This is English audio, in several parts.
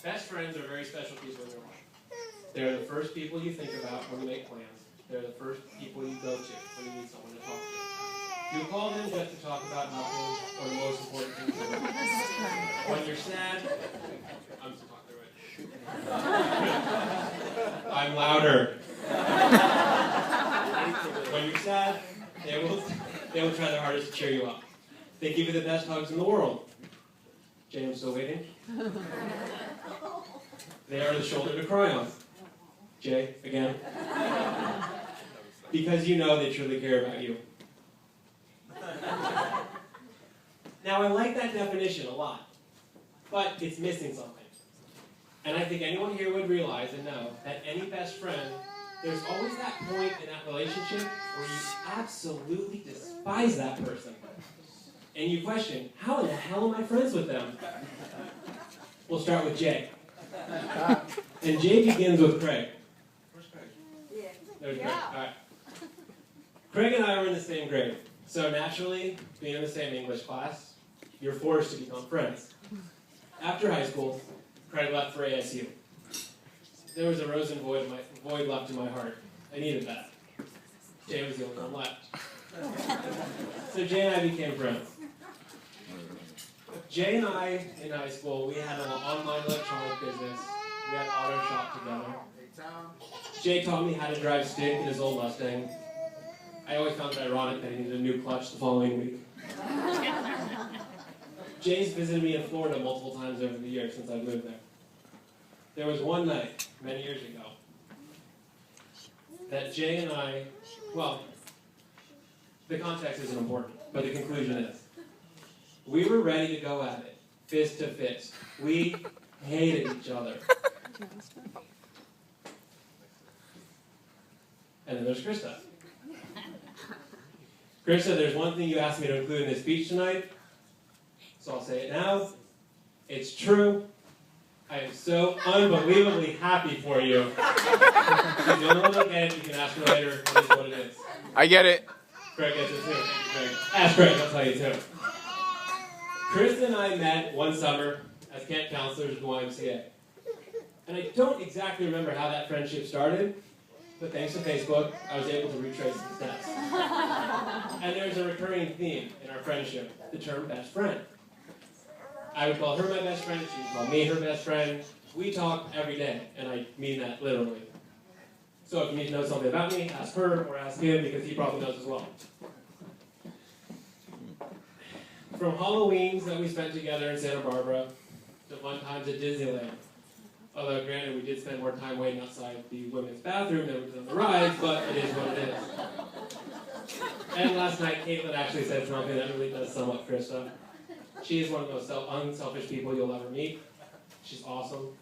Best friends are very special people in your life. They're the first people you think about when you make plans. They're the first people you go to when you need someone to talk to. You call them just to talk about nothing or the most important things in your life. When you're sad, I'm still talking right. I'm louder. When you're sad, they will try their hardest to cheer you up. They give you the best hugs in the world. Jay, I'm still waiting. They are the shoulder to cry on. Jay, again. Because you know they truly care about you. Now, I like that definition a lot, but it's missing something. And I think anyone here would realize and know that any best friend, there's always that point in that relationship where you absolutely despise that person. And you question, how in the hell am I friends with them? We'll start with Jay. And Jay begins with Craig. Where's Craig? Yeah. There's Craig. All right. Craig and I were in the same grade. So naturally, being in the same English class, you're forced to become friends. After high school, Craig left for ASU. There was a Rosen void left in my heart. I needed that. Jay was the only one left. So Jay and I became friends. Jay and I, in high school, we had an online electronic business. We had auto shop together. Jay taught me how to drive stick in his old Mustang. I always found it ironic that he needed a new clutch the following week. Jay's visited me in Florida multiple times over the years since I've moved there. There was one night, many years ago, that Jay and I, well, the context isn't important, but the conclusion is. We were ready to go at it, fist to fist. We hated each other. And then there's Krista. Krista, there's one thing you asked me to include in this speech tonight, so I'll say it now. It's true. I am so unbelievably happy for you. She's the only one that gets it. You can ask her later what it is. I get it. Craig gets it too. Thank you, Craig. Ask Craig, I'll tell you too. Krista and I met one summer as camp counselors at the YMCA. And I don't exactly remember how that friendship started, but thanks to Facebook, I was able to retrace the steps. And there's a recurring theme in our friendship, the term best friend. I would call her my best friend, she would call me her best friend. We talk every day, and I mean that literally. So if you need to know something about me, ask her or ask him, because he probably knows as well. From Halloweens that we spent together in Santa Barbara, to fun times at Disneyland. Although, granted, we did spend more time waiting outside the women's bathroom than we did on the rides, but it is what it is. And last night, Caitlin actually said something that really does sum up Krista. She is one of the most unselfish people you'll ever meet. She's awesome.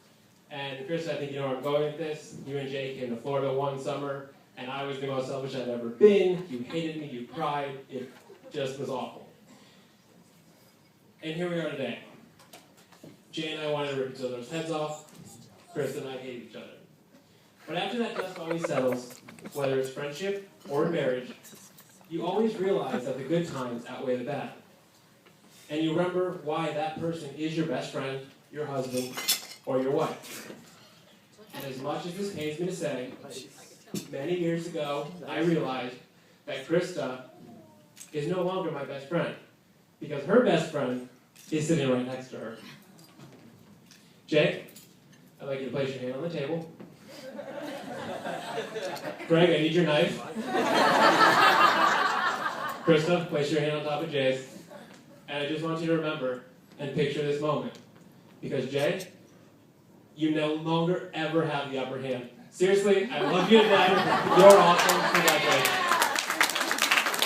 And Krista, I think you know where I'm going with this. You and Jay came to Florida one summer, and I was the most selfish I've ever been. You hated me, you cried. It just was awful. And here we are today. Jay and I wanted to rip each other's heads off. Krista and I hate each other. But after that dust always settles, whether it's friendship or marriage, you always realize that the good times outweigh the bad. And you remember why that person is your best friend, your husband, or your wife. And as much as this pains me to say, many years ago, I realized that Krista is no longer my best friend, because her best friend is sitting right next to her. Jay, I'd like you to place your hand on the table. Greg, I need your knife. Krista, place your hand on top of Jay's. And I just want you to remember and picture this moment. Because Jay, you no longer ever have the upper hand. Seriously, I love you to death. You're awesome. Congratulations.